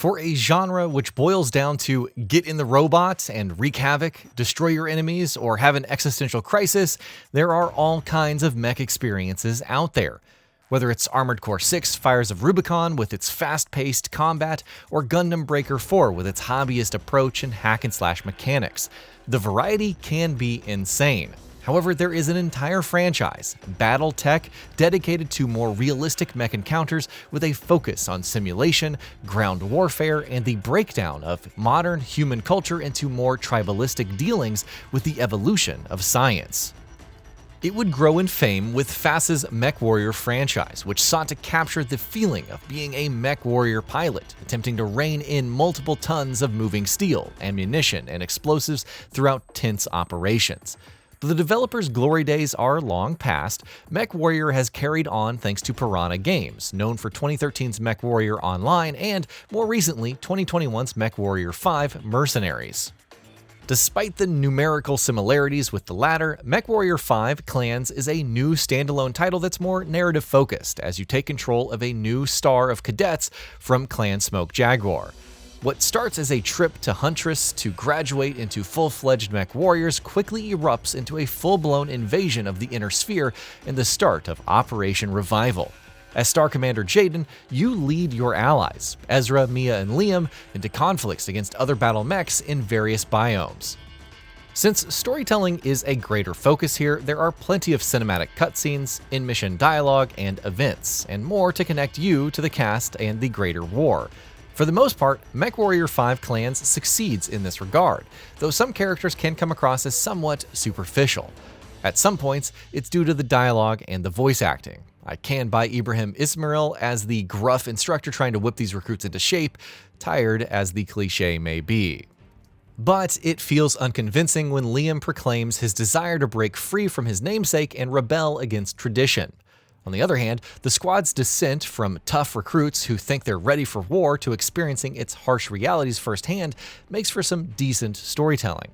For a genre which boils down to get in the robot and wreak havoc, destroy your enemies, or have an existential crisis, there are all kinds of mech experiences out there. Whether it's Armored Core 6 Fires of Rubicon with its fast-paced combat, or Gundam Breaker 4 with its hobbyist approach and hack-and-slash mechanics, the variety can be insane. However, there is an entire franchise, BattleTech, dedicated to more realistic mech encounters with a focus on simulation, ground warfare, and the breakdown of modern human culture into more tribalistic dealings with the evolution of science. It would grow in fame with FAS's MechWarrior franchise, which sought to capture the feeling of being a MechWarrior pilot, attempting to rein in multiple tons of moving steel, ammunition, and explosives throughout tense operations. Though the developers' glory days are long past, MechWarrior has carried on thanks to Piranha Games, known for 2013's MechWarrior Online and, more recently, 2021's MechWarrior 5 Mercenaries. Despite the numerical similarities with the latter, MechWarrior 5 Clans is a new standalone title that's more narrative-focused as you take control of a new star of cadets from Clan Smoke Jaguar. What starts as a trip to Huntress to graduate into full-fledged mech warriors quickly erupts into a full-blown invasion of the Inner Sphere and the start of Operation Revival. As Star Commander Jaden, you lead your allies, Ezra, Mia, and Liam, into conflicts against other BattleMechs in various biomes. Since storytelling is a greater focus here, there are plenty of cinematic cutscenes, in-mission dialogue, and events, and more to connect you to the cast and the greater war. For the most part, MechWarrior 5 Clans succeeds in this regard, though some characters can come across as somewhat superficial. At some points, it's due to the dialogue and the voice acting. I can buy Ibrahim Ismail as the gruff instructor trying to whip these recruits into shape, tired as the cliche may be. But it feels unconvincing when Liam proclaims his desire to break free from his namesake and rebel against tradition. On the other hand, the squad's descent from tough recruits who think they're ready for war to experiencing its harsh realities firsthand makes for some decent storytelling.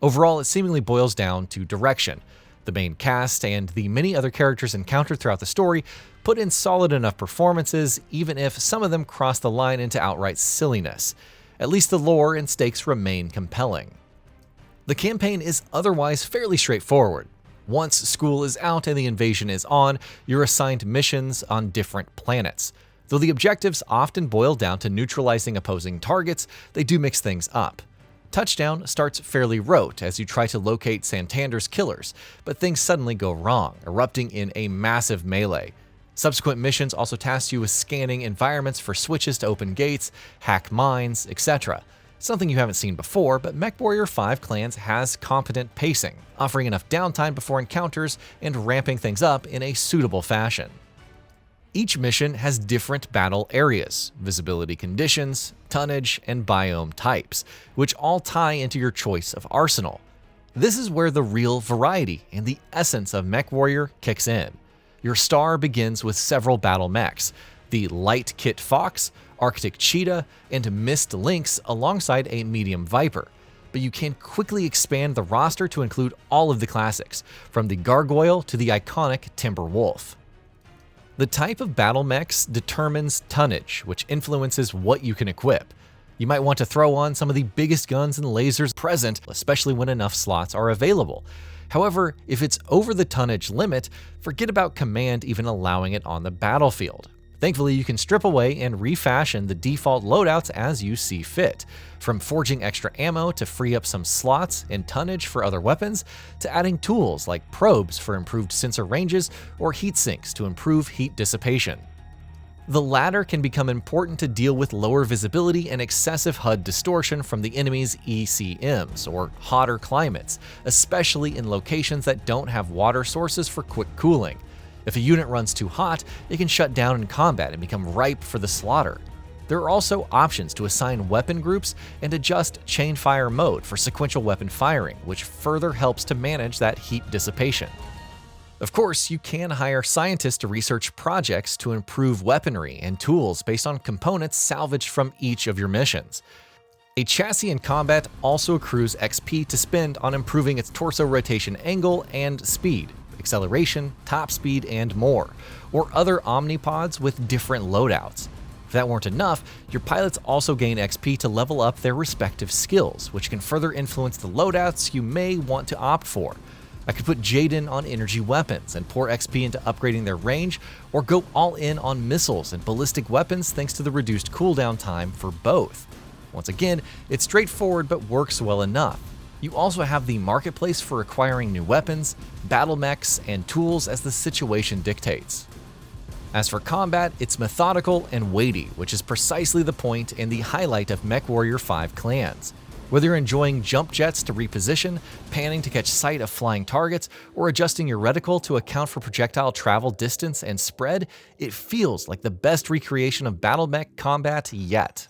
Overall, it seemingly boils down to direction. The main cast and the many other characters encountered throughout the story put in solid enough performances, even if some of them cross the line into outright silliness. At least the lore and stakes remain compelling. The campaign is otherwise fairly straightforward. Once school is out and the invasion is on, you're assigned missions on different planets. Though the objectives often boil down to neutralizing opposing targets, they do mix things up. Touchdown starts fairly rote as you try to locate Santander's killers, but things suddenly go wrong, erupting in a massive melee. Subsequent missions also task you with scanning environments for switches to open gates, hack mines, etc. Something you haven't seen before, but MechWarrior 5 Clans has competent pacing, offering enough downtime before encounters and ramping things up in a suitable fashion. Each mission has different battle areas, visibility conditions, tonnage, and biome types, which all tie into your choice of arsenal. This is where the real variety and the essence of MechWarrior kicks in. Your star begins with several BattleMechs, the Light Kit Fox, Arctic Cheetah, and Mist Lynx alongside a medium Viper, but you can quickly expand the roster to include all of the classics, from the Gargoyle to the iconic Timber Wolf. The type of BattleMechs determines tonnage, which influences what you can equip. You might want to throw on some of the biggest guns and lasers present, especially when enough slots are available. However, if it's over the tonnage limit, forget about command even allowing it on the battlefield. Thankfully, you can strip away and refashion the default loadouts as you see fit, from forging extra ammo to free up some slots and tonnage for other weapons, to adding tools like probes for improved sensor ranges or heat sinks to improve heat dissipation. The latter can become important to deal with lower visibility and excessive HUD distortion from the enemy's ECMs, or hotter climates, especially in locations that don't have water sources for quick cooling. If a unit runs too hot, it can shut down in combat and become ripe for the slaughter. There are also options to assign weapon groups and adjust chain fire mode for sequential weapon firing, which further helps to manage that heat dissipation. Of course, you can hire scientists to research projects to improve weaponry and tools based on components salvaged from each of your missions. A chassis in combat also accrues XP to spend on improving its torso rotation angle and speed, acceleration, top speed, and more, or other omnipods with different loadouts. that weren't enough, your pilots also gain XP to level up their respective skills, which can further influence the loadouts you may want to opt for. I could put Jaden on energy weapons and pour XP into upgrading their range, or go all in on missiles and ballistic weapons thanks to the reduced cooldown time for both. Once again, it's straightforward but works well enough. You also have the marketplace for acquiring new weapons, BattleMechs, and tools as the situation dictates. As for combat, it's methodical and weighty, which is precisely the point and the highlight of MechWarrior 5 clans. Whether you're enjoying jump jets to reposition, panning to catch sight of flying targets, or adjusting your reticle to account for projectile travel distance and spread, it feels like the best recreation of BattleMech combat yet.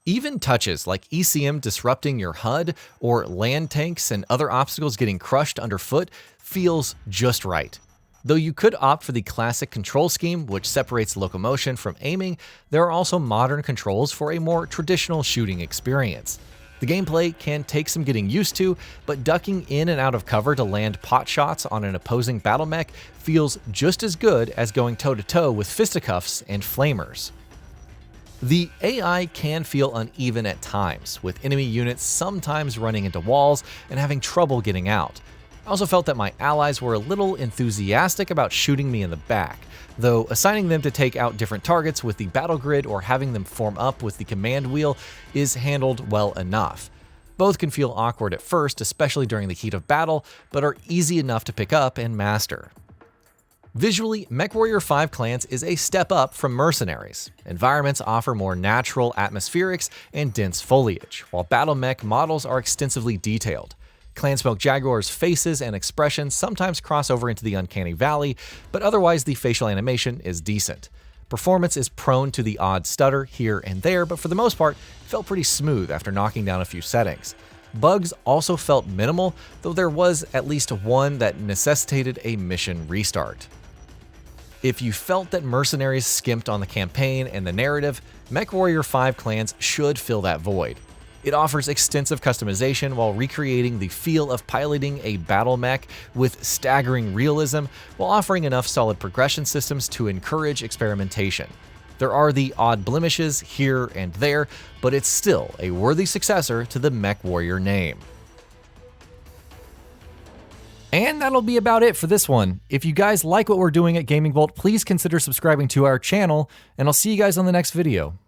Even touches like ECM disrupting your HUD or land tanks and other obstacles getting crushed underfoot feels just right. Though you could opt for the classic control scheme, which separates locomotion from aiming, there are also modern controls for a more traditional shooting experience. The gameplay can take some getting used to, but ducking in and out of cover to land pot shots on an opposing BattleMech feels just as good as going toe-to-toe with fisticuffs and flamers. The AI can feel uneven at times, with enemy units sometimes running into walls and having trouble getting out. I also felt that my allies were a little enthusiastic about shooting me in the back, though assigning them to take out different targets with the battle grid or having them form up with the command wheel is handled well enough. Both can feel awkward at first, especially during the heat of battle, but are easy enough to pick up and master. Visually, MechWarrior 5 Clans is a step up from Mercenaries. Environments offer more natural atmospherics and dense foliage, while BattleMech models are extensively detailed. Clan Smoke Jaguar's faces and expressions sometimes cross over into the uncanny valley, but otherwise the facial animation is decent. Performance is prone to the odd stutter here and there, but for the most part, it felt pretty smooth after knocking down a few settings. Bugs also felt minimal, though there was at least one that necessitated a mission restart. If you felt that Mercenaries skimped on the campaign and the narrative, MechWarrior 5 Clans should fill that void. It offers extensive customization while recreating the feel of piloting a BattleMech with staggering realism, while offering enough solid progression systems to encourage experimentation. There are the odd blemishes here and there, but it's still a worthy successor to the MechWarrior name. And that'll be about it for this one. If you guys like what we're doing at GamingBolt, please consider subscribing to our channel, and I'll see you guys on the next video.